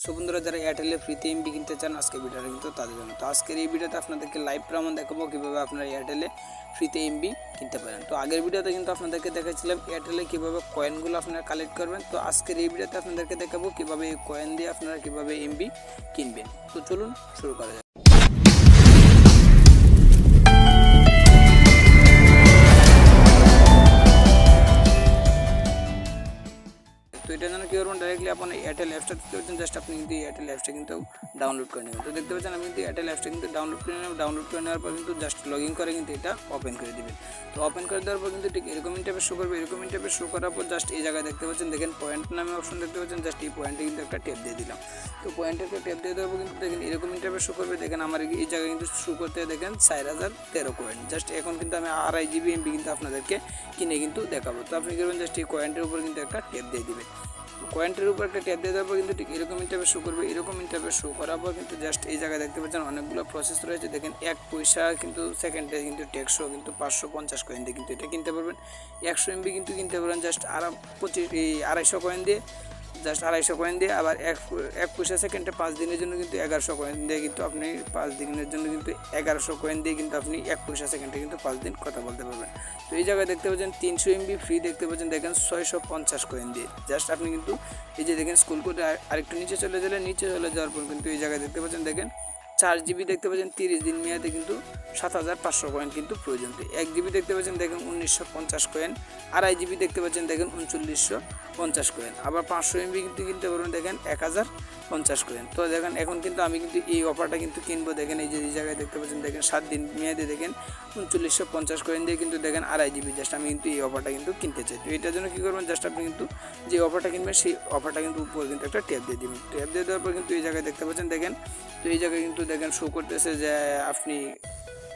So বন্ধুরা, যারা এয়ারটেলে ফ্রিতে এমবি কিনতে চান আজকে ভিডিওটা কিন্তু তাদের জন্য। তো আজকের এই ভিডিওতে আপনাদেরকে লাইভ প্রমাণ দেখাবো কীভাবে আপনারা এয়ারটেলে ফ্রিতে এমবি কিনতে পারেন। তো আগের ভিডিওতে কিন্তু আপনাদেরকে দেখাচ্ছিলাম এয়ারটেলে কীভাবে কয়েনগুলো আপনারা কালেক্ট করবেন। তো আজকের এই ভিডিওতে আপনাদেরকে দেখাবো কীভাবে এই কয়েন দিয়ে আপনারা কীভাবে এমবি কিনবেন। তো চলুন শুরু করা যাক। তো এটার জন্য কী করবেন, ডাইরেক্টলি আপনার এয়ারটেল অ্যাপসটা করছেন, জাস্ট আপনি কিন্তু এয়ারটেল অ্যাপসটা কিন্তু ডাউনলোড করে নেবেন। তো দেখতে পাচ্ছেন আমি কিন্তু এয়ারটেল অ্যাপসটা কিন্তু ডাউনলোড করে নেব। ডাউনলোড করে নেওয়ার পর কিন্তু জাস্ট লগ ইন করে কিন্তু এটা ওপেন করে দেবেন। তো ওপেন করে দেওয়ার পর কিন্তু ঠিক এরকম ইন্টারফেস শো করবে। এরকম ইন্টারফেস শো করার পর জাস্ট এই জায়গায় দেখতে পাচ্ছেন, দেখেন পয়েন্ট নামে অপশন দেখতে পাচ্ছেন, জাস্ট এই পয়েন্টে কিন্তু একটা ট্যাপ দিয়ে দিলাম। তো পয়েন্টে একটা ট্যাপ দিয়ে দেওয়ার পর কিন্তু দেখেন এরকম ইন্টারফেস শো করবে। দেখেন আমার এই জায়গায় কিন্তু শো করতে দেখেন 4013 কয়েন। জাস্ট এখন কিন্তু আমি 2.5 GB এমবি কিন্তু আপনাদেরকে কিনে কিন্তু দেখাবো। তো আপনি করবেন জাস্ট এই কয়েন্টের উপর কিন্তু একটা ট্যাপ দিয়ে দিবেন। কয়েন্টের উপর একটা ট্যাপ দিয়ে দেওয়ার পর কিন্তু ঠিক এরকম ইন্টারফেস শো করবে। এরকম ইন্টারফেস শো করার পর কিন্তু জাস্ট এই জায়গায় দেখতে পাচ্ছেন অনেকগুলো প্রসেস রয়েছে। দেখেন 1 পয়সা কিন্তু সেকেন্ডে কিন্তু ট্যাক্সও কিন্তু 550 কয়েন দিয়ে কিন্তু এটা কিনতে পারবেন। 100 এমবি কিন্তু কিনতে পারবেন জাস্ট 250 কয়েন দিয়ে, জাস্ট 250 কয়েন দিয়ে। আবার এক পয়সা সেকেন্ডে 5 দিনের জন্য কিন্তু 1100 কয়েন দিয়ে কিন্তু আপনি 5 দিনের জন্য কিন্তু 1100 কয়েন দিয়ে কিন্তু আপনি 1 পয়সা সেকেন্ডে কিন্তু 5 দিন কথা বলতে পারবেন। তো এই জায়গায় দেখতে পাচ্ছেন 300 এমবি ফ্রি দেখতে পাচ্ছেন, দেখেন 650 কয়েন দিয়ে। জাস্ট আপনি কিন্তু এই যে দেখেন স্কুল কোডে আরেকটু নিচে চলে যাওয়ার পর কিন্তু এই জায়গায় দেখতে পাচ্ছেন, দেখেন 4 GB দেখতে পাচ্ছেন 30 দিন মেয়াদে কিন্তু 7500 কয়েন কিন্তু প্রয়োজন। তো 1 GB দেখতে পাচ্ছেন দেখেন 1950 কয়েন। 2.5 GB দেখতে পাচ্ছেন দেখেন 3950 কয়েন। আবার 500 এমবি কিন্তু কিনতে পারবেন দেখেন 1050 কয়েন। তো দেখেন এখন কিন্তু আমি কিন্তু এই অফারটা কিন্তু কিনবো। দেখেন এই যে এই জায়গায় দেখতে পাচ্ছেন দেখেন 7 দিন মেয়াদে দেখেন 3950 কয়েন দিয়ে কিন্তু দেখেন 2.5 GB। জাস্ট আমি কিন্তু এই অফারটা কিন্তু কিনতে চাই। তো এটার জন্য কী করবেন, জাস্ট আপনি কিন্তু যে অফারটা কিনবেন সেই অফারটা কিন্তু উপরে কিন্তু একটা ট্যাপ দিয়ে দেবেন। ট্যাপ দিয়ে দেওয়ার পর কিন্তু এই জায়গায় দেখতে পাচ্ছেন দেখেন, তো এই জায়গায় কিন্তু দেখেন শো করতেছে যে আপনি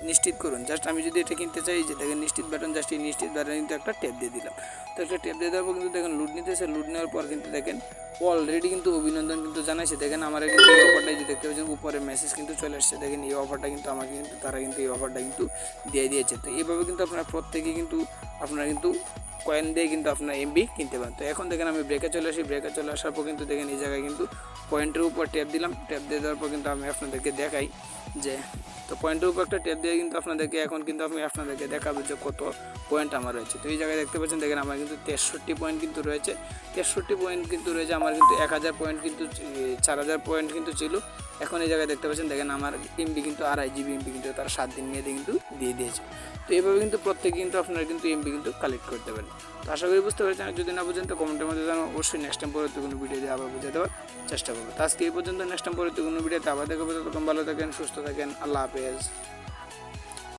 নিশ্চিত করুন। জাস্ট আমি যদি এটা কিনতে চাই, যে দেখেন নিশ্চিত বাটন, জাস্ট এই নিশ্চিত বাটন কিন্তু একটা ট্যাপ দিয়ে দিলাম। তো একটা ট্যাপ দিয়ে দেওয়ার পর কিন্তু দেখেন লুট নিতেছে। লুট নেওয়ার পর কিন্তু দেখেন অলরেডি কিন্তু অভিনন্দন কিন্তু জানাইছে। দেখেন আমার কিন্তু এই অফারটা যে দেখতে পাচ্ছেন উপরে মেসেজ কিন্তু চলে আসছে। দেখেন এই অফারটা কিন্তু আমাকে কিন্তু তারা কিন্তু এই অফারটা কিন্তু দিয়ে দিয়েছে। তো এইভাবে কিন্তু আপনারা প্রত্যেকে কিন্তু আপনারা কিন্তু কয়েন দিয়ে কিন্তু আপনার এমবি কিনতে পারেন। তো এখন দেখেন আমি ব্রেকে চলে আসি। ব্রেকে চলে আসার পর কিন্তু দেখেন এই জায়গায় কিন্তু পয়েন্টের উপর ট্যাপ দিলাম। ট্যাপ দিয়ে দেওয়ার পর কিন্তু আমি আপনাদেরকে দেখাই যে, তো পয়েন্টের উপর একটা ট্যাপ দিয়ে কিন্তু আপনাদেরকে এখন কিন্তু আমি আপনাদেরকে দেখাবো যে কত পয়েন্ট আমার রয়েছে। তো এই জায়গায় দেখতে পাচ্ছেন দেখেন আমার কিন্তু 63 পয়েন্ট কিন্তু রয়েছে। 63 পয়েন্ট কিন্তু রয়েছে। আমার কিন্তু 1000 পয়েন্ট কিন্তু 4000 পয়েন্ট কিন্তু ছিল। এখন এই জায়গায় দেখতে পাচ্ছেন দেখেন আমার এমবি কিন্তু 2.5 GB এমবি কিন্তু তারা 7 দিন মেয়াদে কিন্তু দিয়ে দিয়েছে। তো এইভাবে কিন্তু প্রত্যেকে কিন্তু আপনারা কিন্তু এমবি কিন্তু কালেক্ট করতে পারেন। তো আশা করি বুঝতে পেরেছেন। যদি না বুঝেন তো কমেন্টের মধ্যে জানান। অবশ্যই নেক্সট টাইম পরবর্তী কোনো ভিডিও দিয়ে আবার বোঝাতে দেওয়ার চেষ্টা করবো। তো আজকে এই পর্যন্ত। নেক্সট টাইম পরবর্তী কোনো ভিডিওতে আবার দেখাবো। ততক্ষণ ভালো থাকেন, সুস্থ থাকেন। আল্লাহ হাফেজ।